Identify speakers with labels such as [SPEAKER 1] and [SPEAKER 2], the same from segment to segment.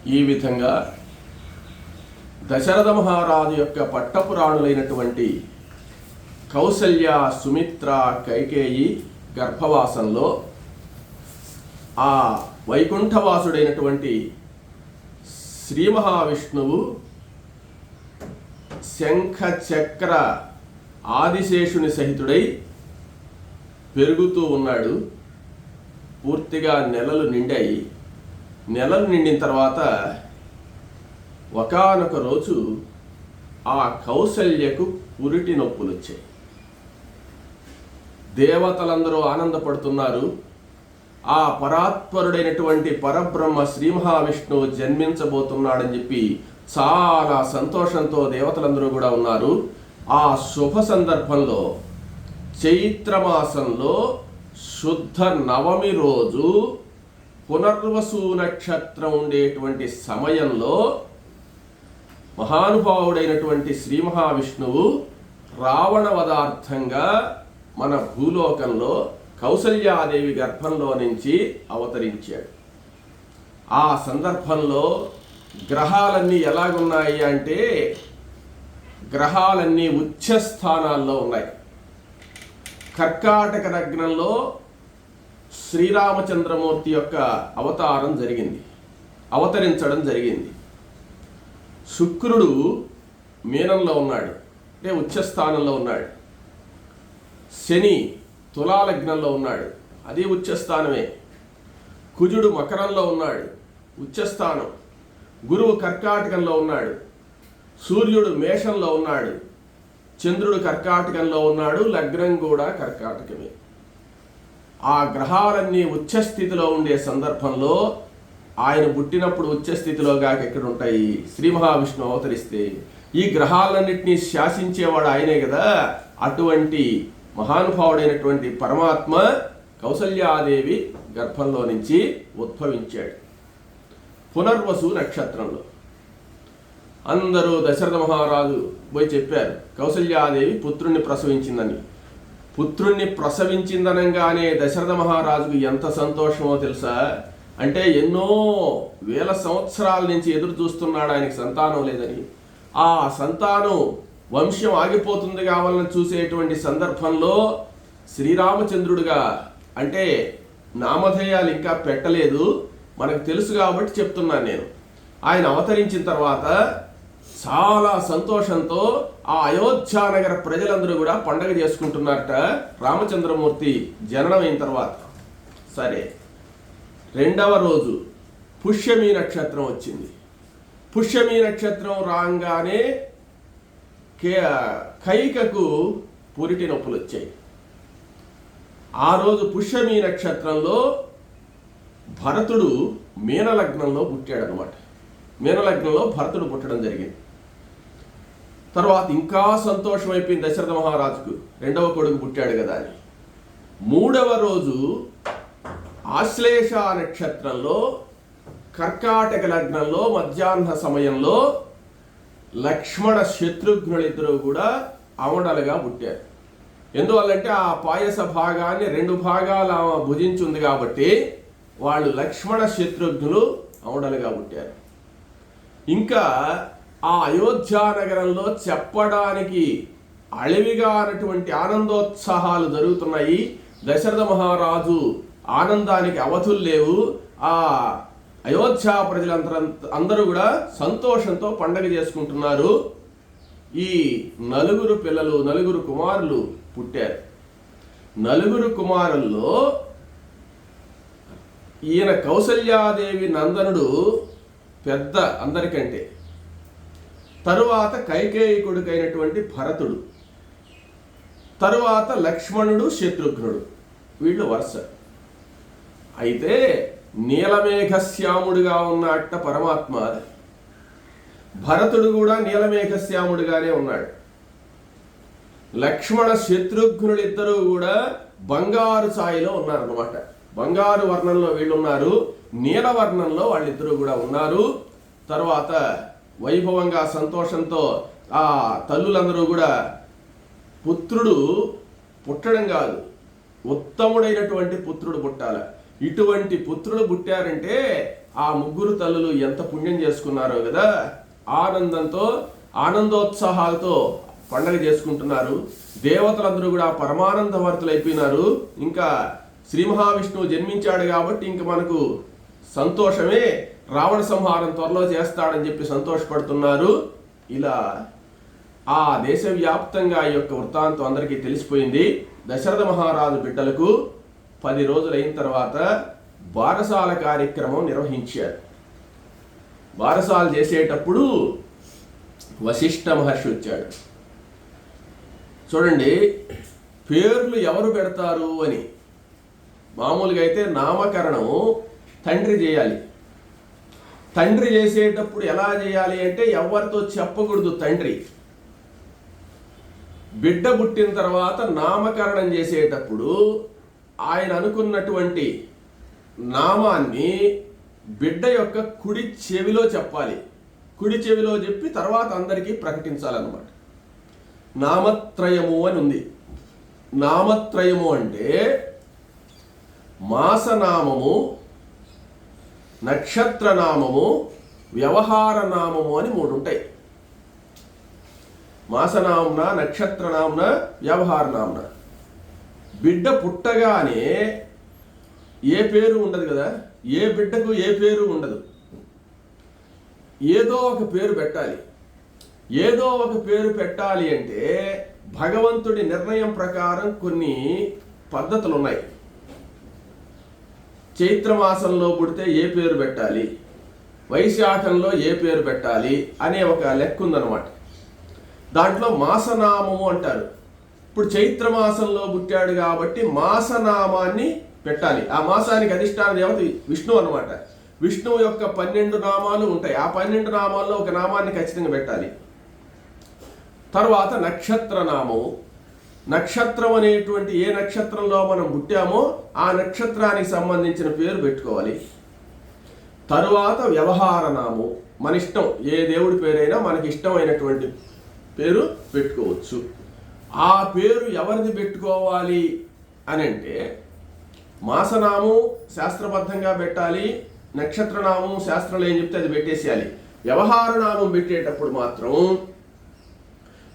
[SPEAKER 1] ఈ విధంగా దశరథ మహారాజు యొక్క పట్టపురాణులైనటువంటి కౌసల్య, సుమిత్ర, కైకేయి గర్భవాసంలో ఆ వైకుంఠవాసుడైనటువంటి శ్రీ మహావిష్ణువు శంఖ చక్ర ఆదిశేషుని సహితుడై పెరుగుతూ ఉన్నాడు. పూర్తిగా నెలలు నిండాయి. నెలలు నిండిన తర్వాత ఒకానొక రోజు ఆ కౌసల్యకు పురిటి నొప్పులు వచ్చాయి. దేవతలందరూ ఆనందపడుతున్నారు. ఆ పరాత్పరుడైనటువంటి పరబ్రహ్మ శ్రీ మహావిష్ణువు జన్మించబోతున్నాడని చెప్పి చాలా సంతోషంతో దేవతలందరూ కూడా ఉన్నారు. ఆ శుభ సందర్భంలో చైత్రమాసంలో శుద్ధ నవమి రోజు పునర్వసు నక్షత్రం ఉండేటువంటి సమయంలో మహానుభావుడైనటువంటి శ్రీ మహావిష్ణువు రావణ వధార్థంగా మన భూలోకంలో కౌసల్యాదేవి గర్భంలో నుంచి అవతరించాడు. ఆ సందర్భంలో గ్రహాలన్నీ ఎలాగున్నాయి అంటే గ్రహాలన్నీ ఉచ్చ స్థానాల్లో ఉన్నాయి. కర్కాటక లగ్నంలో శ్రీరామచంద్రమూర్తి యొక్క అవతరించడం జరిగింది. శుక్రుడు మీనంలో ఉన్నాడు, అంటే ఉచ్చస్థానంలో ఉన్నాడు. శని తులాలగ్నంలో ఉన్నాడు, అది ఉచ్చస్థానమే. కుజుడు మకరంలో ఉన్నాడు, ఉచ్చస్థానం. గురువు కర్కాటకంలో ఉన్నాడు. సూర్యుడు మేషంలో ఉన్నాడు. చంద్రుడు కర్కాటకంలో ఉన్నాడు, లగ్నం కూడా కర్కాటకమే. ఆ గ్రహాలన్నీ ఉచ్చస్థితిలో ఉండే సందర్భంలో ఆయన పుట్టినప్పుడు ఉచ్చస్థితిలో గాక ఎక్కడ ఉంటాయి? శ్రీ మహావిష్ణువు అవతరిస్తే ఈ గ్రహాలన్నింటినీ శాసించేవాడు ఆయనే కదా. అటువంటి మహానుభావుడైనటువంటి పరమాత్మ కౌసల్యాదేవి గర్భంలో నుంచి ఉద్భవించాడు. పునర్వసు నక్షత్రంలో అందరూ దశరథ మహారాజు పోయి చెప్పారు కౌసల్యాదేవి పుత్రుణ్ణి ప్రసవించిందని. పుత్రుణ్ణి ప్రసవించిందనంగానే దశరథ మహారాజుకు ఎంత సంతోషమో తెలుసా? అంటే ఎన్నో వేల సంవత్సరాల నుంచి ఎదురు చూస్తున్నాడు ఆయనకి సంతానం లేదని. ఆ సంతానం వంశం ఆగిపోతుంది కావాలని చూసేటువంటి సందర్భంలో శ్రీరామచంద్రుడుగా, అంటే నామధేయాలు ఇంకా పెట్టలేదు, మనకు తెలుసు కాబట్టి చెప్తున్నాను నేను. ఆయన అవతరించిన తర్వాత చాలా సంతోషంతో ఆ అయోధ్యానగర ప్రజలందరూ కూడా పండగ చేసుకుంటున్నారట రామచంద్రమూర్తి జననం అయిన తర్వాత. సరే, రెండవ రోజు పుష్యమి నక్షత్రం వచ్చింది. పుష్యమి నక్షత్రం రాగానే కైకకు పురిటి నొప్పులు వచ్చాయి. ఆ రోజు పుష్యమి నక్షత్రంలో భరతుడు మీనలగ్నంలో పుట్టాడనమాట. మీనలగ్నంలో భరతుడు పుట్టడం జరిగింది. తర్వాత ఇంకా సంతోషం అయిపోయింది దశరథ మహారాజుకు, రెండవ కొడుకు పుట్టాడు కదా అని. మూడవ రోజు ఆశ్లేష నక్షత్రంలో కర్కాటక లగ్నంలో మధ్యాహ్న సమయంలో లక్ష్మణ శత్రుఘ్నులిద్దరూ కూడా అవడలుగా పుట్టారు. ఎందువల్లంటే ఆ పాయస భాగాన్ని రెండు భాగాలు భుజించింది కాబట్టి వాళ్ళు లక్ష్మణ శత్రుఘ్నులు అవడలుగా పుట్టారు. ఇంకా ఆ అయోధ్యానగరంలో చెప్పడానికి అళవిగా అన్నటువంటి ఆనందోత్సాహాలు జరుగుతున్నాయి. దశరథ మహారాజు ఆనందానికి అవధులు లేవు. ఆ అయోధ్య ప్రజలందరూ కూడా సంతోషంతో పండగ చేసుకుంటున్నారు. ఈ నలుగురు కుమారులు పుట్టారు. నలుగురు కుమారుల్లో ఈయన కౌసల్యాదేవి నందనుడు పెద్ద అందరికంటే. తరువాత కైకేయి కొడుకైనటువంటి భరతుడు, తరువాత లక్ష్మణుడు, శత్రుఘ్నుడు, వీళ్ళు వరుస. అయితే నీలమేఘశ్యాముడిగా ఉన్నట్ట పరమాత్మ. భరతుడు కూడా నీలమేఘశ్యాముడిగానే ఉన్నాడు. లక్ష్మణ శత్రుఘ్నులిద్దరూ కూడా బంగారు ఛాయలో ఉన్నారన్నమాట. బంగారు వర్ణంలో వీళ్ళున్నారు, నీలవర్ణంలో వాళ్ళిద్దరూ కూడా ఉన్నారు. తర్వాత వైభవంగా సంతోషంతో ఆ తల్లులందరూ కూడా పుత్రుడు పుట్టడం కాదు, ఉత్తముడైనటువంటి పుత్రుడు పుట్టాల. ఇటువంటి పుత్రుడు పుట్టారంటే ఆ ముగ్గురు తల్లులు ఎంత పుణ్యం చేసుకున్నారో కదా, ఆనందోత్సాహాలతో పండగ చేసుకుంటున్నారు. దేవతలందరూ కూడా పరమానందభరితులైపోయినారు. ఇంకా శ్రీ మహావిష్ణువు జన్మించాడు కాబట్టి ఇంక మనకు సంతోషమే, రావణ సంహారం త్వరలో చేస్తాడని చెప్పి సంతోషపడుతున్నారు. ఇలా ఆ దేశవ్యాప్తంగా ఈ యొక్క వృత్తాంతం అందరికీ తెలిసిపోయింది. దశరథ మహారాజు బిడ్డలకు 10 రోజులైన తర్వాత బారసాల కార్యక్రమం నిర్వహించారు. బారసాలు చేసేటప్పుడు వశిష్ఠ మహర్షి వచ్చాడు. చూడండి, పేర్లు ఎవరు పెడతారు అని. మామూలుగా అయితే నామకరణం తండ్రి చేయాలి. తండ్రి చేసేటప్పుడు ఎలా చేయాలి అంటే ఎవరితో చెప్పకూడదు. తండ్రి బిడ్డ పుట్టిన తర్వాత నామకరణం చేసేటప్పుడు ఆయన అనుకున్నటువంటి నామాన్ని బిడ్డ యొక్క కుడి చెవిలో చెప్పాలి. కుడి చెవిలో చెప్పి తర్వాత అందరికీ ప్రకటించాలన్నమాట. నామత్రయము అని ఉంది. నామత్రయము అంటే మాసనామము, నక్షత్రనామము, వ్యవహార నామము అని 3 ఉంటాయి. మాసనామన, నక్షత్రనామన, వ్యవహార నామన. బిడ్డ పుట్టగానే ఏ పేరు ఉండదు కదా, ఏ బిడ్డకు ఏ పేరు ఉండదు. ఏదో ఒక పేరు పెట్టాలి. ఏదో ఒక పేరు పెట్టాలి అంటే భగవంతుడి నిర్ణయం ప్రకారం కొన్ని పద్ధతులు ఉన్నాయి. చైత్రమాసంలో పుడితే ఏ పేరు పెట్టాలి, వైశాఖంలో ఏ పేరు పెట్టాలి అనే ఒక లెక్క ఉందన్నమాట. దాంట్లో మాసనామము అంటారు. ఇప్పుడు చైత్రమాసంలో పుట్టాడు కాబట్టి మాసనామాన్ని పెట్టాలి. ఆ మాసానికి అధిష్టాన దేవత విష్ణువు అన్నమాట. విష్ణువు యొక్క 12 నామాలు ఉంటాయి. ఆ 12 నామాల్లో ఒక నామాన్ని ఖచ్చితంగా పెట్టాలి. తర్వాత నక్షత్రనామము. నక్షత్రం అనేటువంటి ఏ నక్షత్రంలో మనం పుట్టామో ఆ నక్షత్రానికి సంబంధించిన పేరు పెట్టుకోవాలి. తరువాత వ్యవహార నామం. మన ఇష్టం, ఏ దేవుడి పేరైనా మనకి ఇష్టమైనటువంటి పేరు పెట్టుకోవచ్చు. ఆ పేరు ఎవరిది పెట్టుకోవాలి అని అంటే మాసనామం శాస్త్రబద్ధంగా పెట్టాలి. నక్షత్రనామం శాస్త్రంలో ఏం చెప్తే అది పెట్టేసేయాలి. వ్యవహార నామం పెట్టేటప్పుడు మాత్రం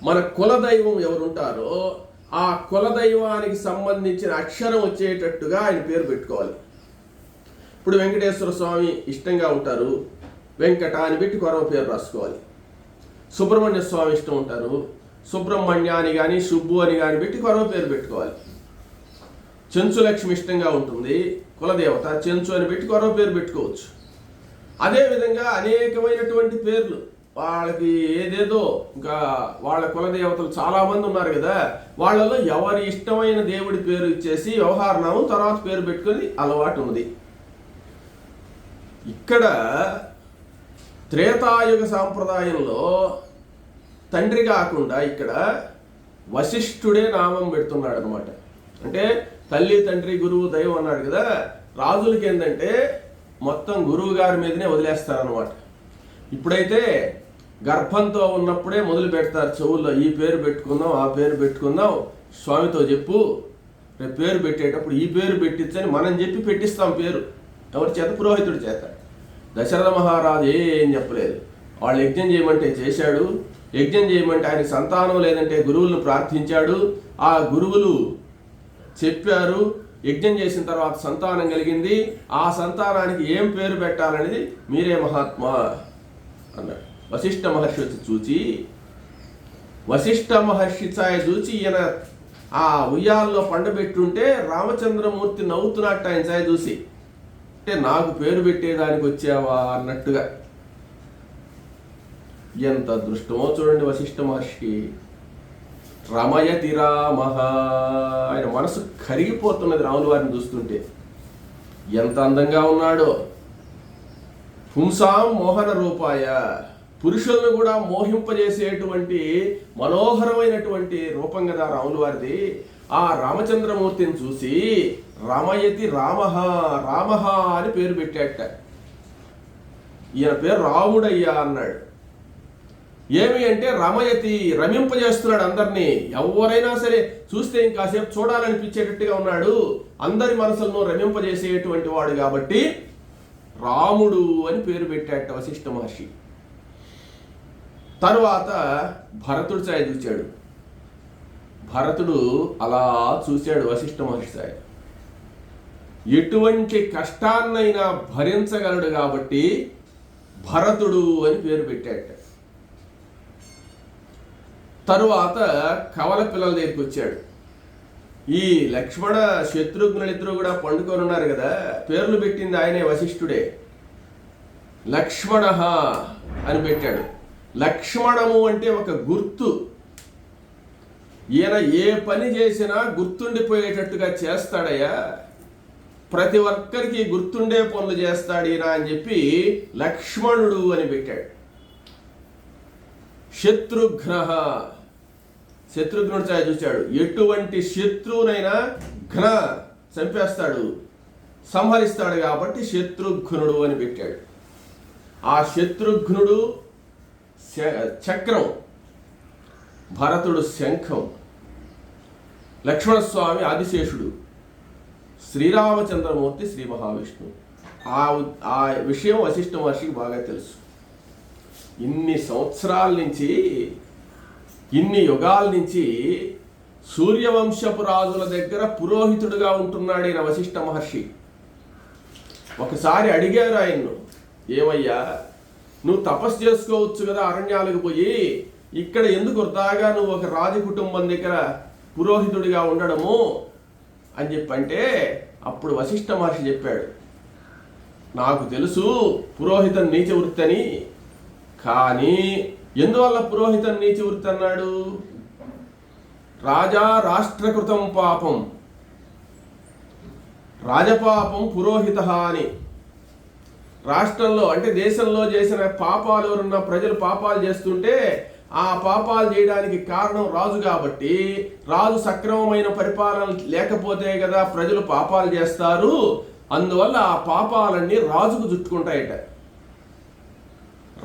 [SPEAKER 1] మన కులదైవం ఎవరుంటారో ఆ కులదైవానికి సంబంధించిన అక్షరం వచ్చేటట్టుగా ఆయన పేరు పెట్టుకోవాలి. ఇప్పుడు వెంకటేశ్వర స్వామి ఇష్టంగా ఉంటారు, వెంకట అని పెట్టి కొరవ పేరు రాసుకోవాలి. సుబ్రహ్మణ్య స్వామి ఇష్టం ఉంటారు, సుబ్రహ్మణ్య అని కానీ సుబ్బు అని కానీ పెట్టి కొరవ పేరు పెట్టుకోవాలి. చెంచులక్ష్మి ఇష్టంగా ఉంటుంది, కులదేవత, చెంచు అని పెట్టి కొరవ పేరు పెట్టుకోవచ్చు. అదేవిధంగా అనేకమైనటువంటి పేర్లు వాళ్ళకి ఏదేదో, ఇంకా వాళ్ళ కులదేవతలు చాలామంది ఉన్నారు కదా, వాళ్ళలో ఎవరి ఇష్టమైన దేవుడి పేరు ఇచ్చేసి వ్యవహారనామం తర్వాత పేరు పెట్టుకొని అలవాటు ఉంది. ఇక్కడ త్రేతాయుగ సాంప్రదాయంలో తండ్రి కాకుండా ఇక్కడ వశిష్ఠుడే నామం పెడుతున్నాడు అనమాట. అంటే తల్లి, తండ్రి, గురువు, దైవం అన్నాడు కదా, రాజులకి ఏంటంటే మొత్తం గురువు గారి మీదనే వదిలేస్తారనమాట. ఇప్పుడైతే గర్భంతో ఉన్నప్పుడే మొదలు పెడతారు చెవుల్లో, ఈ పేరు పెట్టుకుందాం, ఆ పేరు పెట్టుకుందాం, స్వామితో చెప్పు, రేపు పేరు పెట్టేటప్పుడు ఈ పేరు పెట్టించని మనం చెప్పి పెట్టిస్తాం పేరు. ఎవరి చేత? పురోహితుడి చేత. దశరథ మహారాజు ఏం చెప్పలేదు. వాళ్ళు యజ్ఞం చేయమంటే చేశాడు. యజ్ఞం చేయమంటే ఆయన సంతానం లేదంటే గురువులను ప్రార్థించాడు. ఆ గురువులు చెప్పారు. యజ్ఞం చేసిన తర్వాత సంతానం కలిగింది. ఆ సంతానానికి ఏం పేరు పెట్టాలనేది మీరే మహాత్మా అన్నాడు. వశిష్ఠ మహర్షి వచ్చి చూచి, వశిష్ఠ మహర్షి ఛాయ చూచి ఈయన ఆ ఉయ్యాల్లో పండబెట్టుంటే రామచంద్రమూర్తి నవ్వుతున్నట్టు ఆయన ఛాయ చూసి, అంటే నాకు పేరు పెట్టేదానికి వచ్చావా అన్నట్టుగా. ఎంత దృష్టమో చూడండి వశిష్ఠ మహర్షికి. రమయతి రామః, ఆయన మనసు కరిగిపోతున్నది రాముల వారిని చూస్తుంటే. ఎంత అందంగా ఉన్నాడో. పుంసాం మోహన రూపాయ, పురుషులను కూడా మోహింపజేసేటువంటి మనోహరమైనటువంటి రూపం కదా రాముల వారిది. ఆ రామచంద్రమూర్తిని చూసి రమయతి రామః, రామః అని పేరు పెట్టాట. ఈయన పేరు రాముడయ్యా అన్నాడు. ఏమి అంటే రమయతి, రమింపజేస్తున్నాడు అందరినీ. ఎవరైనా సరే చూస్తే ఇంకాసేపు చూడాలనిపించేటట్టుగా ఉన్నాడు. అందరి మనసులను రమింపజేసేటువంటి వాడు కాబట్టి రాముడు అని పేరు పెట్టాట వశిష్ఠ మహర్షి. తరువాత భరతుడు సాయి చూశాడు. భరతుడు అలా చూశాడు వశిష్ఠ మహర్షి సాయి. ఎటువంటి కష్టాన్నైనా భరించగలడు కాబట్టి భరతుడు అని పేరు పెట్టాట. తరువాత కవల పిల్లల దగ్గరికి వచ్చాడు. ఈ లక్ష్మణ శత్రుఘ్నులిద్దరూ కూడా పండుకొని ఉన్నారు కదా, పేర్లు పెట్టింది ఆయనే, వశిష్ఠుడే. లక్ష్మణ అని పెట్టాడు. లక్ష్మణము అంటే ఒక గుర్తు. ఈయన ఏ పని చేసినా గుర్తుండిపోయేటట్టుగా చేస్తాడయ్యా, ప్రతి ఒక్కరికి గుర్తుండే పనులు చేస్తాడు ఈయన అని చెప్పి లక్ష్మణుడు అని పెట్టాడు. శత్రుఘ్న, శత్రుఘ్నుడు చూచాడు. ఎటువంటి శత్రువునైనా ఘ్న చంపేస్తాడు, సంహరిస్తాడు కాబట్టి శత్రుఘ్నుడు అని పెట్టాడు. ఆ శత్రుఘ్నుడు చక్రం, భరతుడు శంఖం, లక్ష్మణస్వామి ఆదిశేషుడు, శ్రీరామచంద్రమూర్తి శ్రీ మహావిష్ణువు. ఆ విషయం వశిష్ఠ మహర్షికి బాగా తెలుసు. ఇన్ని సంవత్సరాల నుంచి, ఇన్ని యుగాల నుంచి సూర్యవంశపు రాజుల దగ్గర పురోహితుడుగా ఉంటున్నాడు ఈయన వశిష్ఠ మహర్షి. ఒకసారి అడిగారు ఆయన్ను, ఏమయ్యా నువ్వు తపస్సు చేసుకోవచ్చు కదా అరణ్యాలకు పోయి, ఇక్కడ ఎందుకు వృధాగా నువ్వు ఒక రాజు కుటుంబం దగ్గర పురోహితుడిగా ఉండడము అని చెప్పంటే, అప్పుడు వశిష్ఠ మహర్షి చెప్పాడు, నాకు తెలుసు పురోహితం నీచ వృత్తి అని, కానీ ఎందువల్ల పురోహితం నీచ వృత్తి అన్నాడు? రాజా రాష్ట్రకృతం పాపం, రాజపాపం పురోహిత అని. రాష్ట్రంలో అంటే దేశంలో చేసిన పాపాలు, ఎవరున్న ప్రజలు పాపాలు చేస్తుంటే ఆ పాపాలు చేయడానికి కారణం రాజు కాబట్టి, రాజు సక్రమమైన పరిపాలన లేకపోతే కదా ప్రజలు పాపాలు చేస్తారు, అందువల్ల ఆ పాపాలన్నీ రాజుకు చుట్టుకుంటాయట.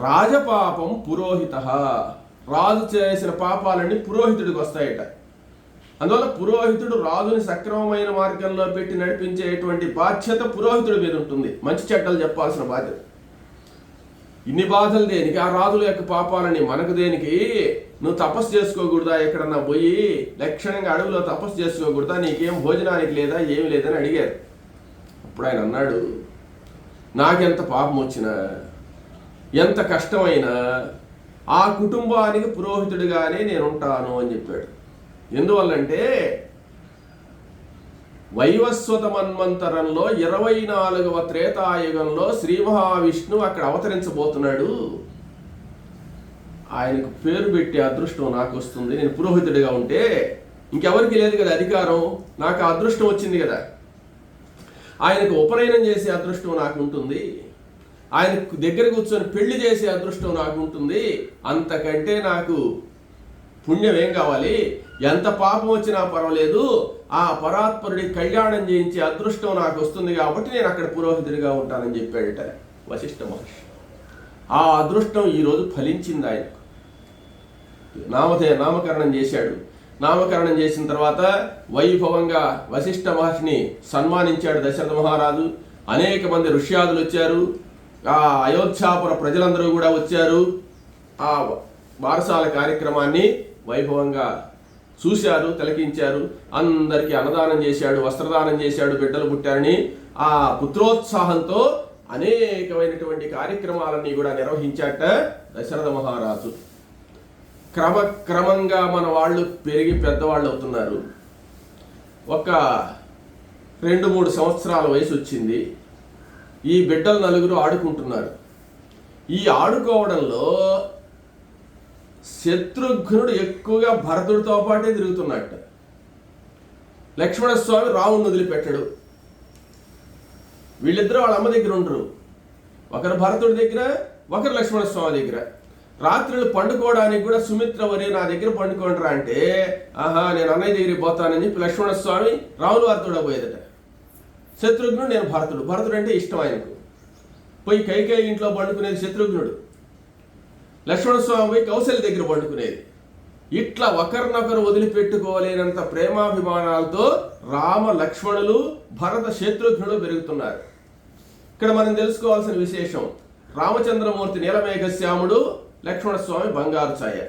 [SPEAKER 1] రాజపాపం పురోహిత, రాజు చేసిన పాపాలన్నీ పురోహితుడికి వస్తాయట. అందువల్ల పురోహితుడు రాజుని సక్రమమైన మార్గంలో పెట్టి నడిపించేటువంటి బాధ్యత పురోహితుడి మీద ఉంటుంది. మంచి చెడ్డలు చెప్పాల్సిన బాధ్యత. ఇన్ని బాధలు దేనికి? ఆ రాజుల యొక్క పాపాలని మనకు దేనికి? నువ్వు తపస్సు చేసుకోకూడదా? ఎక్కడన్నా పోయి లక్షణంగా అడవిలో తపస్సు చేసుకోకూడదా? నీకేం భోజనానికి లేదా, ఏమి లేదని అడిగారు. అప్పుడు ఆయన అన్నాడు, నాకెంత పాపం వచ్చినా, ఎంత కష్టమైనా ఆ కుటుంబానికి పురోహితుడిగానే నేను ఉంటాను అని చెప్పాడు. ఎందువల్లంటే వైవస్వత మన్వంతరంలో 24వ త్రేతాయుగంలో శ్రీ మహావిష్ణువు అక్కడ అవతరించబోతున్నాడు. ఆయనకు పేరు పెట్టే అదృష్టం నాకు వస్తుంది. నేను పురోహితుడిగా ఉంటే ఇంకెవరికి లేదు కదా అధికారం, నాకు ఆ అదృష్టం వచ్చింది కదా. ఆయనకు ఉపనయనం చేసే అదృష్టం నాకు ఉంటుంది, ఆయన దగ్గర కూర్చొని పెళ్లి చేసే అదృష్టం నాకు ఉంటుంది. అంతకంటే నాకు పుణ్యం ఏం కావాలి? ఎంత పాపం వచ్చినా పర్వాలేదు, ఆ పరాత్పరుడి కళ్యాణం చేయించే అదృష్టం నాకు వస్తుంది కాబట్టి నేను అక్కడ పురోహితుడిగా ఉంటానని చెప్పాడట వశిష్ఠ మహర్షి. ఆ అదృష్టం ఈరోజు ఫలించింది. ఆయనకు నామకరణం చేశాడు. నామకరణం చేసిన తర్వాత వైభవంగా వశిష్ఠ మహర్షిని సన్మానించాడు దశరథ మహారాజు. అనేక మంది ఋష్యాదులు వచ్చారు, ఆ అయోధ్యాపుర ప్రజలందరూ కూడా వచ్చారు. ఆ బారసాల కార్యక్రమాన్ని వైభవంగా చూశారు, తిలకించారు. అందరికీ అన్నదానం చేశాడు, వస్త్రదానం చేశాడు, బిడ్డలు పుట్టారని ఆ పుత్రోత్సాహంతో అనేకమైనటువంటి కార్యక్రమాలన్నీ కూడా నిర్వహించాట దశరథ మహారాజు. క్రమక్రమంగా మన వాళ్ళు పెరిగి పెద్దవాళ్ళు అవుతున్నారు. ఒక 2-3 సంవత్సరాల వయసు వచ్చింది. ఈ బిడ్డలు నలుగురు ఆడుకుంటున్నారు. ఈ ఆడుకోవడంలో శత్రుఘ్నుడు ఎక్కువగా భరతుడితో పాటే తిరుగుతున్నట్ట. లక్ష్మణస్వామి రాముడిని వదిలిపెట్టడు. వీళ్ళిద్దరూ వాళ్ళ అమ్మ దగ్గర ఉండరు, ఒకరు భరతుడి దగ్గర, ఒకరు లక్ష్మణస్వామి దగ్గర. రాత్రులు పండుకోవడానికి కూడా సుమిత్ర వరే నా దగ్గర పండుకోండిరా అంటే, ఆహా నేను అన్నయ్య దగ్గరికి పోతానని చెప్పి లక్ష్మణస్వామి రాముల వారితో పోయేదట. శత్రుఘ్నుడు నేను భరతుడు, భరతుడు అంటే ఇష్టం ఆయనకు. పోయి కైకేయి ఇంట్లో పండుకునేది శత్రుఘ్నుడు, లక్ష్మణస్వామి పోయి కౌశల్య దగ్గర పండుకునేది. ఇట్లా ఒకరినొకరు వదిలిపెట్టుకోలేనంత ప్రేమాభిమానాలతో రామ లక్ష్మణులు భరత శత్రుఘ్నుడు పెరుగుతున్నారు. ఇక్కడ మనం తెలుసుకోవాల్సిన విశేషం, రామచంద్రమూర్తి నీలమేఘశ్యాముడు, లక్ష్మణస్వామి బంగారు ఛాయ.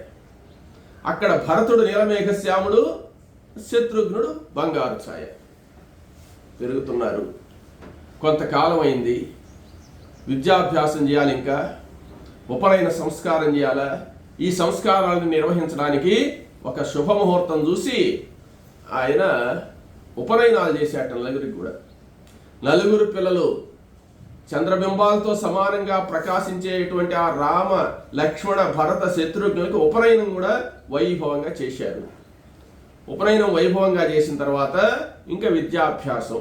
[SPEAKER 1] అక్కడ భరతుడు నీలమేఘశ్యాముడు, శత్రుఘ్నుడు బంగారు ఛాయ. పెరుగుతున్నారు. కొంతకాలం అయింది, విద్యాభ్యాసం చేయాలి, ఇంకా ఉపనయన సంస్కారం చేయాలా. ఈ సంస్కారాలను నిర్వహించడానికి ఒక శుభముహూర్తం చూసి ఆయన ఉపనయనాలు చేసేట నలుగురికి కూడా. నలుగురు పిల్లలు చంద్రబింబాలతో సమానంగా ప్రకాశించేటువంటి ఆ రామ లక్ష్మణ భరత శత్రుఘ్నులకు ఉపనయనం కూడా వైభవంగా చేశారు. ఉపనయనం వైభవంగా చేసిన తర్వాత ఇంకా విద్యాభ్యాసం.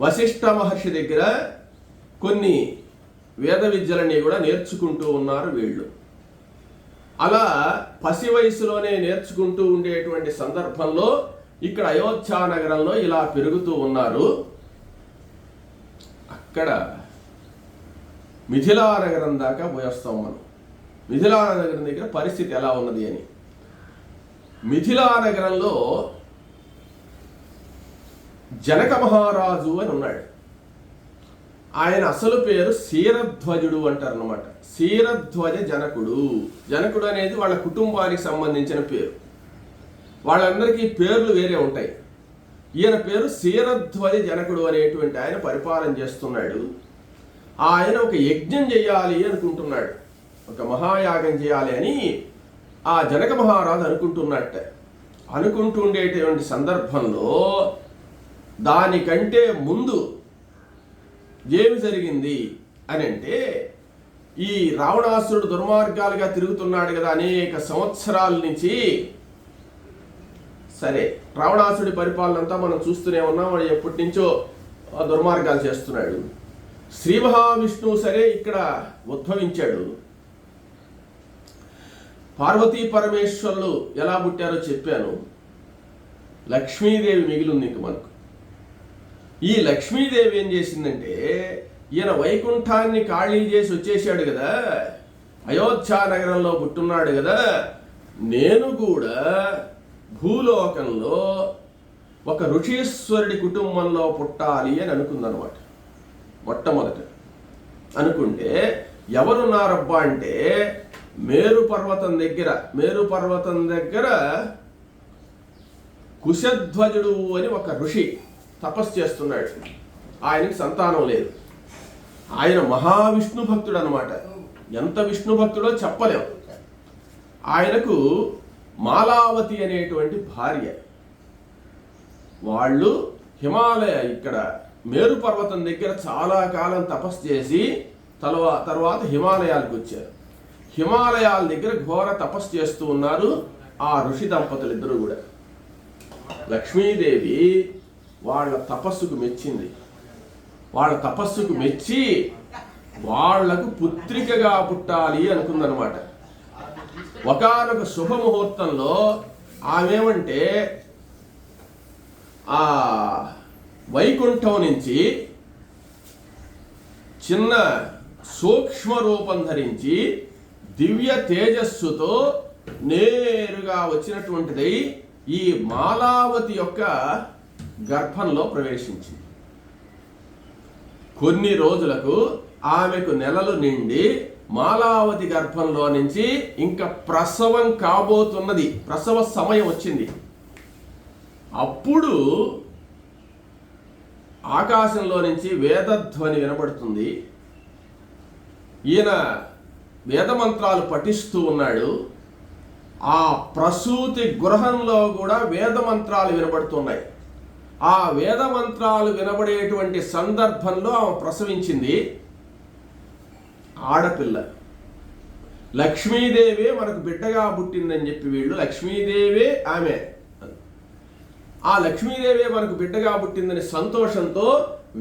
[SPEAKER 1] వశిష్ఠ మహర్షి దగ్గర కొన్ని వేద విద్యలన్నీ కూడా నేర్చుకుంటూ ఉన్నారు వీళ్ళు. అలా పసి వయసులోనే నేర్చుకుంటూ ఉండేటువంటి సందర్భంలో ఇక్కడ అయోధ్య నగరంలో ఇలా పెరుగుతూ ఉన్నారు. అక్కడ మిథిలా నగరం దాకా పోయేస్తాం మనం. మిథిలా నగరం దగ్గర పరిస్థితి ఎలా ఉన్నది అని. మిథిలా నగరంలో జనక మహారాజు అని ఉన్నాడు. ఆయన అసలు పేరు శీరధ్వజుడు అంటారు అన్నమాట. శీరధ్వజ జనకుడు. జనకుడు అనేది వాళ్ళ కుటుంబానికి సంబంధించిన పేరు. వాళ్ళందరికీ పేర్లు వేరే ఉంటాయి. ఈయన పేరు శీరధ్వజ జనకుడు అనేటువంటి ఆయన పరిపాలన చేస్తున్నాడు. ఆయన ఒక యజ్ఞం చేయాలి అనుకుంటున్నాడు, ఒక మహాయాగం చేయాలి అని ఆ జనక మహారాజు అనుకుంటున్నట్ట. అనుకుంటుండేటువంటి సందర్భంలో దానికంటే ముందు ఏమి జరిగింది అని అంటే, ఈ రావణాసురుడు దుర్మార్గాలుగా తిరుగుతున్నాడు కదా అనేక సంవత్సరాల నుంచి. సరే, రావణాసుడి పరిపాలన అంతా మనం చూస్తూనే ఉన్నాం. వాడు ఎప్పటి నుంచో దుర్మార్గాలు చేస్తున్నాడు. శ్రీ మహావిష్ణువు సరే ఇక్కడ ఉద్భవించాడు. పార్వతీ పరమేశ్వరులు ఎలా పుట్టారో చెప్పాను. లక్ష్మీదేవి మిగిలింది ఇంక మనకు. ఈ లక్ష్మీదేవి ఏం చేసిందంటే, ఈయన వైకుంఠాన్ని ఖాళీ చేసి వచ్చేసాడు కదా, అయోధ్య నగరంలో పుట్టున్నాడు కదా, నేను కూడా భూలోకంలో ఒక ఋషీశ్వరుడి కుటుంబంలో పుట్టాలి అని అనుకుందనమాట. మొట్టమొదట అనుకుంటే ఎవరున్నారబ్బా అంటే, మేరు పర్వతం దగ్గర కుశధ్వజుడు అని ఒక ఋషి తపస్సు చేస్తున్నాడు. ఆయనకి సంతానం లేదు. ఆయన మహావిష్ణు భక్తుడు అనమాట. ఎంత విష్ణు భక్తుడో చెప్పలేం. ఆయనకు మాలావతి అనేటువంటి భార్య. వాళ్ళు హిమాలయ ఇక్కడ మేరు పర్వతం దగ్గర చాలా కాలం తపస్సు చేసి తర్వాత హిమాలయాలకు వచ్చారు. హిమాలయాల దగ్గర ఘోర తపస్సు చేస్తూ ఉన్నారు ఆ ఋషి దంపతులు ఇద్దరు కూడా. లక్ష్మీదేవి వాళ్ళ తపస్సుకు మెచ్చింది. వాళ్ళ తపస్సుకు మెచ్చి వాళ్లకు పుత్రికగా పుట్టాలి అనుకుందనమాట. ఒకానొక శుభముహూర్తంలో ఆమెమంటే ఆ వైకుంఠం నుంచి చిన్న సూక్ష్మ రూపం ధరించి దివ్య తేజస్సుతో నేరుగా వచ్చినటువంటిది ఈ మాలావతి యొక్క గర్భంలో ప్రవేశించింది. కొన్ని రోజులకు ఆమెకు నెలలు నిండి మాలావతి గర్భంలో నుంచి ఇంకా ప్రసవం కాబోతున్నది. ప్రసవ సమయం వచ్చింది. అప్పుడు ఆకాశంలో నుంచి వేదధ్వని వినబడుతుంది. ఈయన వేదమంత్రాలు పఠిస్తూ ఉన్నాడు. ఆ ప్రసూతి గృహంలో కూడా వేదమంత్రాలు వినబడుతున్నాయి. ఆ వేదమంత్రాలు వినబడేటువంటి సందర్భంలో ఆమె ప్రసవించింది. ఆడపిల్ల. లక్ష్మీదేవి మనకు బిడ్డగా పుట్టిందని చెప్పి వీళ్ళు, లక్ష్మీదేవి ఆమె, ఆ లక్ష్మీదేవి మనకు బిడ్డగా పుట్టిందని సంతోషంతో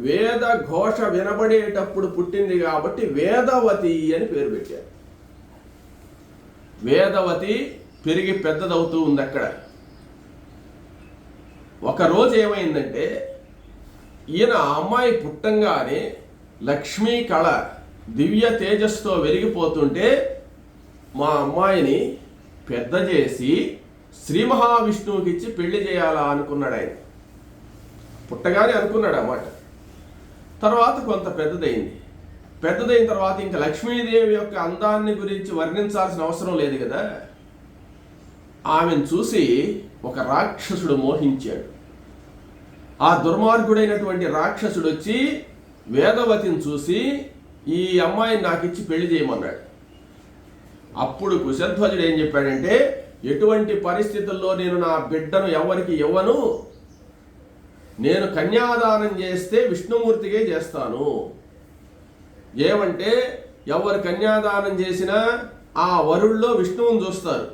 [SPEAKER 1] వేద ఘోష వినబడేటప్పుడు పుట్టింది కాబట్టి వేదవతి అని పేరు పెట్టారు. వేదవతి పెరిగి పెద్దదవుతూ ఉంది. అక్కడ ఒకరోజు ఏమైందంటే, ఈయన అమ్మాయి పుట్టంగానే లక్ష్మీ కళ దివ్య తేజస్సుతో వెలిగిపోతుంటే మా అమ్మాయిని పెద్ద చేసి శ్రీ మహావిష్ణువుకి ఇచ్చి పెళ్లి చేయాలా అనుకున్నాడు ఆయన. పుట్టగానే అనుకున్నాడు అన్నమాట. తర్వాత కొంత పెద్దదైన తర్వాత ఇంకా లక్ష్మీదేవి యొక్క అందాన్ని గురించి వర్ణించాల్సిన అవసరం లేదు కదా. ఆమెను చూసి ఒక రాక్షసుడు మోహించాడు. ఆ దుర్మార్గుడైనటువంటి రాక్షసుడు వచ్చి వేదవతిని చూసి ఈ అమ్మాయిని నాకు ఇచ్చి పెళ్లి చేయమన్నాడు. అప్పుడు కుశధ్వజుడు ఏం చెప్పాడంటే, ఎటువంటి పరిస్థితుల్లో నేను నా బిడ్డను ఎవరికి ఇవ్వను, నేను కన్యాదానం చేస్తే విష్ణుమూర్తికే చేస్తాను. ఏమంటే ఎవరు కన్యాదానం చేసినా ఆ వరుల్లో విష్ణువుని చూస్తారు,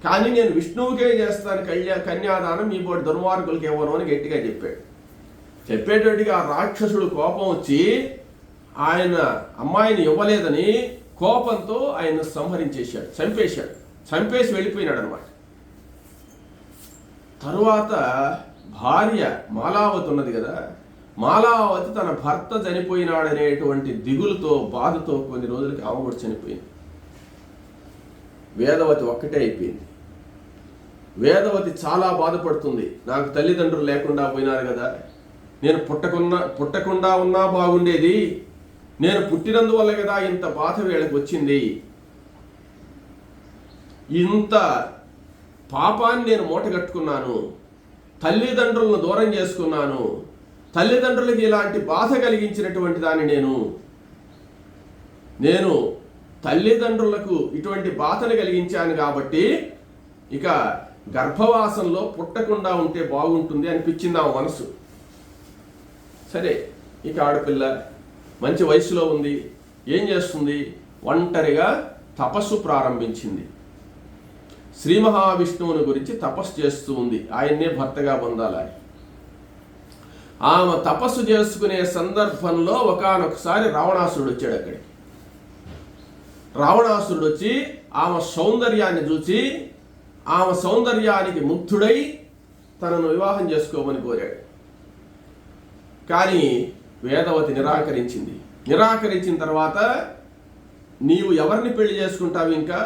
[SPEAKER 1] కానీ నేను విష్ణువుకే చేస్తాను కన్యాదానం, మీ పోటీ దుర్మార్గులకి ఇవ్వను అని గట్టిగా చెప్పేటట్టుగా ఆ రాక్షసుడు కోపం వచ్చి ఆయన అమ్మాయిని ఇవ్వలేదని కోపంతో ఆయన చంపేసి వెళ్ళిపోయినాడు అనమాట. తరువాత భార్య మాలావతి ఉన్నది కదా, మాలావతి తన భర్త చనిపోయినాడనేటువంటి దిగులుతో బాధతో కొన్ని రోజులకి ఆమె కూడా చనిపోయింది. వేదవతి ఒక్కటే అయిపోయింది. వేదవతి చాలా బాధపడుతుంది. నాకు తల్లిదండ్రులు లేకుండా పోయినారు కదా, నేను పుట్టకుండా ఉన్నా బాగుండేది, నేను పుట్టినందువల్ల కదా ఇంత బాధ వీళ్ళకి వచ్చింది, ఇంత పాపాన్ని నేను మూటగట్టుకున్నాను, తల్లిదండ్రులను దూరం చేసుకున్నాను, తల్లిదండ్రులకి ఇలాంటి బాధ కలిగించినటువంటి దాన్ని నేను తల్లిదండ్రులకు ఇటువంటి బాధను కలిగించాను కాబట్టి ఇక గర్భవాసంలో పుట్టకుండా ఉంటే బాగుంటుంది అనిపించింది ఆమె మనసు. సరే, ఇక ఆడపిల్ల మంచి వయసులో ఉంది, ఏం చేస్తుంది, ఒంటరిగా తపస్సు ప్రారంభించింది. శ్రీ మహావిష్ణువుని గురించి తపస్సు చేస్తూ ఉంది, ఆయన్నే భర్తగా పొందాలని. ఆమె తపస్సు చేసుకునే సందర్భంలో ఒకానొకసారి రావణాసురుడు వచ్చాడు అక్కడికి. రావణాసురుడు వచ్చి ఆమె సౌందర్యాన్ని చూసి ఆమె సౌందర్యానికి ముగ్ధుడై తనను వివాహం చేసుకోమని కోరాడు. కానీ వేదవతి నిరాకరించిన తర్వాత, నీవు ఎవరిని పెళ్లి చేసుకుంటావు, ఇంకా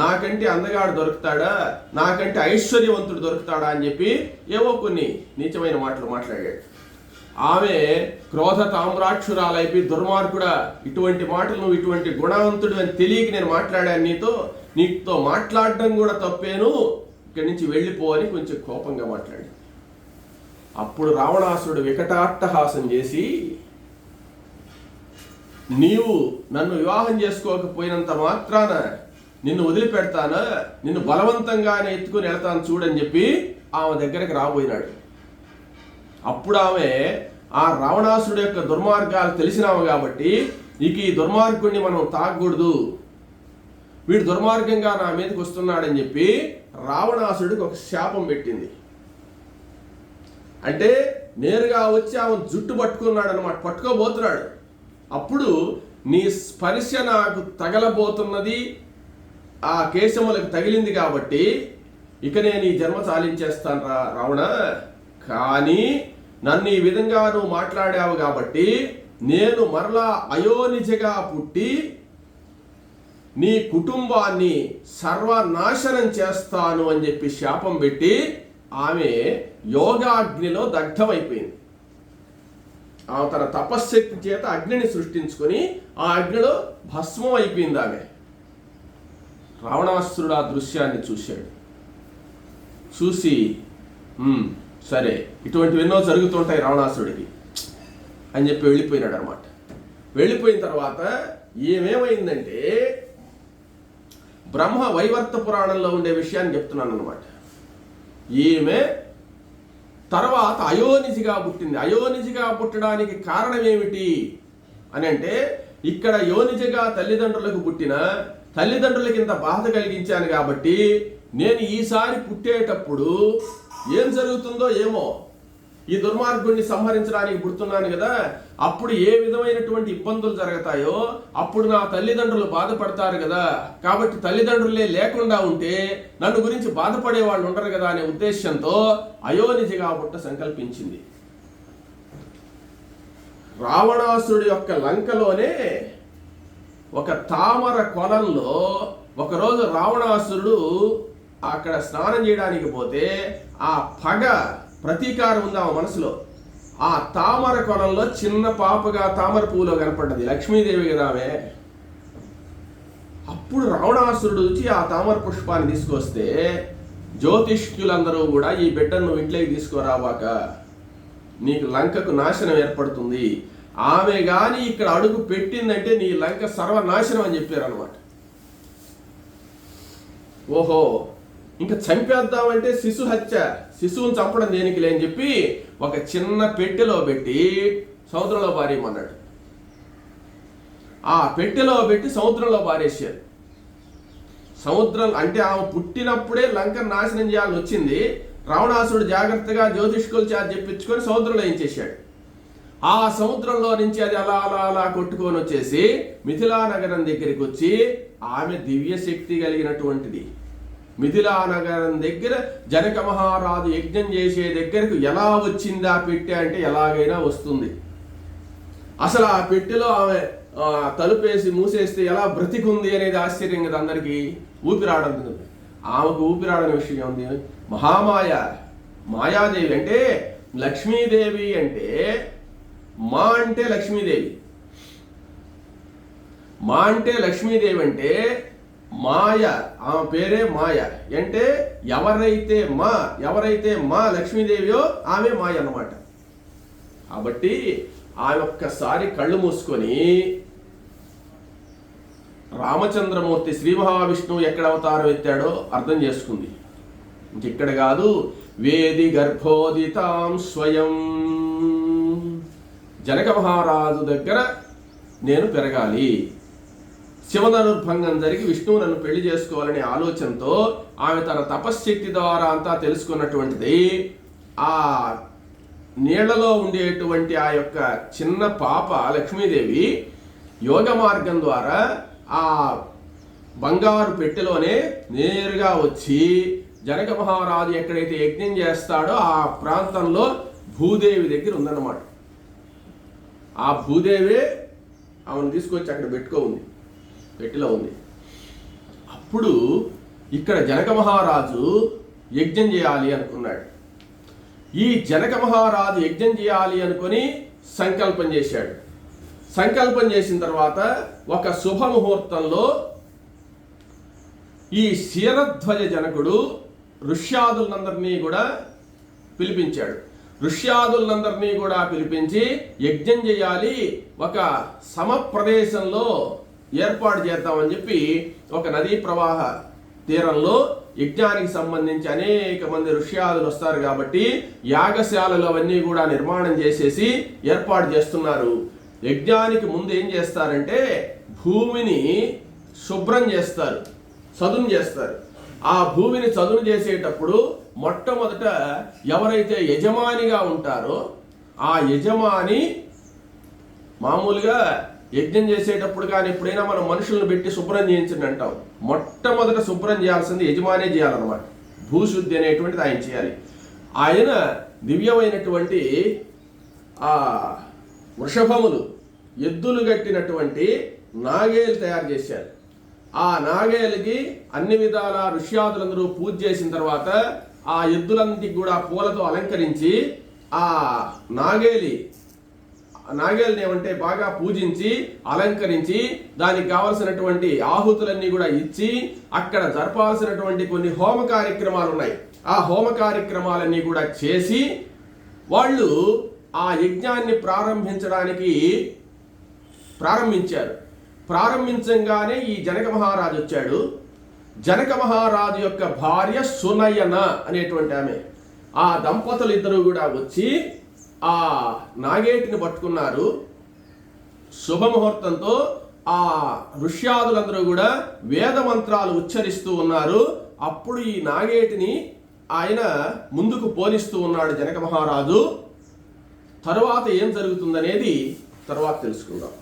[SPEAKER 1] నాకంటే అందగాడు దొరుకుతాడా, నాకంటే ఐశ్వర్యవంతుడు దొరుకుతాడా అని చెప్పి ఏవో కొన్ని నీచమైన మాటలు మాట్లాడాడు. ఆమె క్రోధ తామ్రాక్షురాలైపి, దుర్మార్గుడా, ఇటువంటి మాటలు నువ్వు ఇటువంటి గుణవంతుడు అని తెలియక నేను మాట్లాడాను, నీతో మాట్లాడడం కూడా తప్పేను, ఇక్కడి నుంచి వెళ్ళిపో అని కొంచెం కోపంగా మాట్లాడి. అప్పుడు రావణాసురుడు వికటాట్టహాసం చేసి, నీవు నన్ను వివాహం చేసుకోకపోయినంత మాత్రాన నిన్ను వదిలిపెడతానా, నిన్ను బలవంతంగానే ఎత్తుకుని వెళ్తాను చూడని చెప్పి ఆమె దగ్గరికి రాబోయినాడు. అప్పుడు ఆమె ఆ రావణాసురుడు యొక్క దుర్మార్గాలు తెలిసినాము కాబట్టి, ఇక ఈ దుర్మార్గుడిని మనం తాగకూడదు, వీడు దుర్మార్గంగా నా మీదకి వస్తున్నాడని చెప్పి రావణాసురుడికి ఒక శాపం పెట్టింది. అంటే నేరుగా వచ్చి ఆమె జుట్టు పట్టుకున్నాడు అనమాట, పట్టుకోబోతున్నాడు. అప్పుడు నీ స్పర్శ నాకు తగలబోతున్నది, ఆ కేశములకు తగిలింది కాబట్టి ఇక నేను ఈ జన్మ చాలించేస్తాను రావణ, కానీ నన్ను ఈ విధంగా నువ్వు మాట్లాడావు కాబట్టి నేను మరలా అయోనిజగా పుట్టి నీ కుటుంబాన్ని సర్వనాశనం చేస్తాను అని చెప్పి శాపం పెట్టి ఆమె యోగాగ్నిలో దగ్ధమైపోయింది. ఆమె తన తపశ్శక్తి చేత అగ్నిని సృష్టించుకొని ఆ అగ్నిలో భస్మం అయిపోయింది ఆమె. రావణాసురుడు ఆ దృశ్యాన్ని చూసి సరే, ఇటువంటివి ఎన్నో జరుగుతుంటాయి రావణాసురుడికి అని చెప్పి వెళ్ళిపోయినాడు అనమాట. వెళ్ళిపోయిన తర్వాత ఏమేమైందంటే, బ్రహ్మ వైవర్త పురాణంలో ఉండే విషయాన్ని చెప్తున్నాను అనమాట. ఈమె తర్వాత అయోనిజిగా పుట్టింది. అయోనిజిగా పుట్టడానికి కారణం ఏమిటి అని అంటే, ఇక్కడ యోనిజిగా తల్లిదండ్రులకు పుట్టిన తల్లిదండ్రులకి ఇంత బాధ కలిగించాను కాబట్టి నేను ఈసారి పుట్టేటప్పుడు ఏం జరుగుతుందో ఏమో, ఈ దుర్మార్గుడిని సంహరించడానికి పుడుతున్నాను కదా, అప్పుడు ఏ విధమైనటువంటి ఇబ్బందులు జరుగుతాయో అప్పుడు నా తల్లిదండ్రులు బాధపడతారు కదా, కాబట్టి తల్లిదండ్రులే లేకుండా ఉంటే నన్ను గురించి బాధపడే వాళ్ళు ఉండరు కదా అనే ఉద్దేశంతో అయోనిజిగా పుట్ట సంకల్పించింది. రావణాసురుడి యొక్క లంకలోనే ఒక తామర కొలంలో ఒకరోజు రావణాసురుడు అక్కడ స్నానం చేయడానికి పోతే ఆ పగ ప్రతీకారం ఉంది ఆ మనసులో. ఆ తామర కొలంలో చిన్న పాపగా తామర పువ్వులో కనపడ్డది, లక్ష్మీదేవి కదా ఆమె. అప్పుడు రావణాసురుడు వచ్చి ఆ తామర పుష్పాన్ని తీసుకొస్తే జ్యోతిష్కులందరూ కూడా ఈ బిడ్డను నువ్వు ఇంట్లోకి తీసుకురావాక, నీకు లంకకు నాశనం ఏర్పడుతుంది, ఆమె కానీ ఇక్కడ అడుగు పెట్టిందంటే నీ లంక సర్వనాశనం అని చెప్పారు అనమాట. ఓహో, ఇంకా చంపేద్దామంటే శిశువుని చంపడం దేనికి లేని చెప్పి ఒక చిన్న పెట్టెలో పెట్టి సముద్రంలో పారేయమన్నాడు. ఆ పెట్టెలో పెట్టి సముద్రంలో పారేసారు. సముద్రం అంటే ఆమె పుట్టినప్పుడే లంకను నాశనం చేయాలని వచ్చింది. రావణాసురుడు జాగ్రత్తగా జ్యోతిష్కుల చేత చెప్పించుకొని సముద్రంలో ఎంచేశాడు. ఆ సముద్రంలో నుంచి అది అలా అలా అలా కొట్టుకొని వచ్చేసి మిథిలా నగరం దగ్గరికి వచ్చి, ఆమె దివ్య శక్తి కలిగినటువంటిది. మిథిలా నగరం దగ్గర జనక మహారాజు యజ్ఞం చేసే దగ్గరకు ఎలా వచ్చింది ఆ పెట్టె అంటే ఎలాగైనా వస్తుంది. అసలు ఆ పెట్టెలో ఆమె తలుపేసి మూసేస్తే ఎలా బ్రతికుంది అనేది ఆశ్చర్యం కదా అందరికీ. ఊపిరాడదు, ఆమెకు ఊపిరాడని విషయం ఉంది. మహామాయ, మాయాదేవి అంటే లక్ష్మీదేవి అంటే మా అంటే లక్ష్మీదేవి, మా అంటే లక్ష్మీదేవి అంటే మాయ, ఆమె పేరే మాయ. అంటే ఎవరైతే మా లక్ష్మీదేవియో ఆమె మాయ అన్నమాట. కాబట్టి ఆమె ఒక్కసారి కళ్ళు మూసుకొని రామచంద్రమూర్తి శ్రీ మహావిష్ణువు ఎక్కడ అవతారం ఎత్తాడో అర్థం చేసుకుంది. ఇంకెక్కడ కాదు, వేది గర్భోదితాం స్వయం, జనక మహారాజు దగ్గర నేను పెరగాలి, శివధనుర్భంగం జరిగి విష్ణువు నన్ను పెళ్లి చేసుకోవాలనే ఆలోచనతో ఆమె తన తపశ్శక్తి ద్వారా అంతా తెలుసుకున్నటువంటిది. ఆ నీళ్లలో ఉండేటువంటి ఆ యొక్క చిన్న పాప లక్ష్మీదేవి యోగ మార్గం ద్వారా ఆ బంగారు పెట్టెలోనే నేరుగా వచ్చి జనక మహారాజు ఎక్కడైతే యజ్ఞం చేస్తాడో ఆ ప్రాంతంలో భూదేవి దగ్గర ఉందన్నమాట. ఆ భూదేవి ఆమెను తీసుకొచ్చి అక్కడ పెట్టెలో ఉంది. అప్పుడు ఇక్కడ జనక మహారాజు యజ్ఞం చేయాలి అనుకున్నాడు. ఈ జనక మహారాజు యజ్ఞం చేయాలి అనుకొని సంకల్పం చేశాడు. సంకల్పం చేసిన తర్వాత ఒక శుభముహూర్తంలో ఈ క్షీరధ్వజ జనకుడు ఋష్యాదులందరినీ కూడా పిలిపించాడు. ఋష్యాదులందరినీ కూడా పిలిపించి యజ్ఞం చేయాలి, ఒక సమ ప్రదేశంలో ఏర్పాటు చేద్దామని చెప్పి ఒక నదీ ప్రవాహ తీరంలో యజ్ఞానికి సంబంధించి అనేక మంది ఋష్యాదులు వస్తారు కాబట్టి యాగశాలలు అవన్నీ కూడా నిర్మాణం చేసేసి ఏర్పాటు చేస్తున్నారు. యజ్ఞానికి ముందు ఏం చేస్తారంటే భూమిని శుభ్రం చేస్తారు, చదును చేస్తారు. ఆ భూమిని చదును చేసేటప్పుడు మొట్టమొదట ఎవరైతే యజమానిగా ఉంటారో ఆ యజమాని, మామూలుగా యజ్ఞం చేసేటప్పుడు కానీ ఎప్పుడైనా మనం మనుషులను పెట్టి శుభ్రం చేయించండి అంటాం, మొట్టమొదట శుభ్రం చేయాల్సింది యజమానే చేయాలన్నమాట. భూశుద్ధి అనేటువంటిది ఆయన చేయాలి. ఆయన దివ్యమైనటువంటి ఆ వృషభములు, ఎద్దులు కట్టినటువంటి నాగేలు తయారు చేశారు. ఆ నాగేలకి అన్ని విధాల ఋష్యాదులందరూ పూజ చేసిన తర్వాత ఆ ఎద్దులన్నిటికి కూడా పూలతో అలంకరించి ఆ నాగేల్ని ఏమంటే బాగా పూజించి అలంకరించి దానికి కావలసినటువంటి ఆహుతులన్నీ కూడా ఇచ్చి అక్కడ జరపాల్సినటువంటి కొన్ని హోమ కార్యక్రమాలు ఉన్నాయి. ఆ హోమ కార్యక్రమాలన్నీ కూడా చేసి వాళ్ళు ఆ యజ్ఞాన్ని ప్రారంభించారు. ప్రారంభించగానే ఈ జనక మహారాజు వచ్చాడు. జనక మహారాజు యొక్క భార్య సునయన అనేటువంటి ఆమె, ఆ దంపతులు ఇద్దరు కూడా వచ్చి ఆ నాగేటిని పట్టుకున్నారు. శుభముహూర్తంతో ఆ ఋష్యాదులందరూ కూడా వేద మంత్రాలు ఉచ్చరిస్తూ ఉన్నారు. అప్పుడు ఈ నాగేటిని ఆయన ముందుకు పోనిస్తూ ఉన్నాడు జనక మహారాజు. తరువాత ఏం జరుగుతుందనేది తర్వాత తెలుసుకుందాం.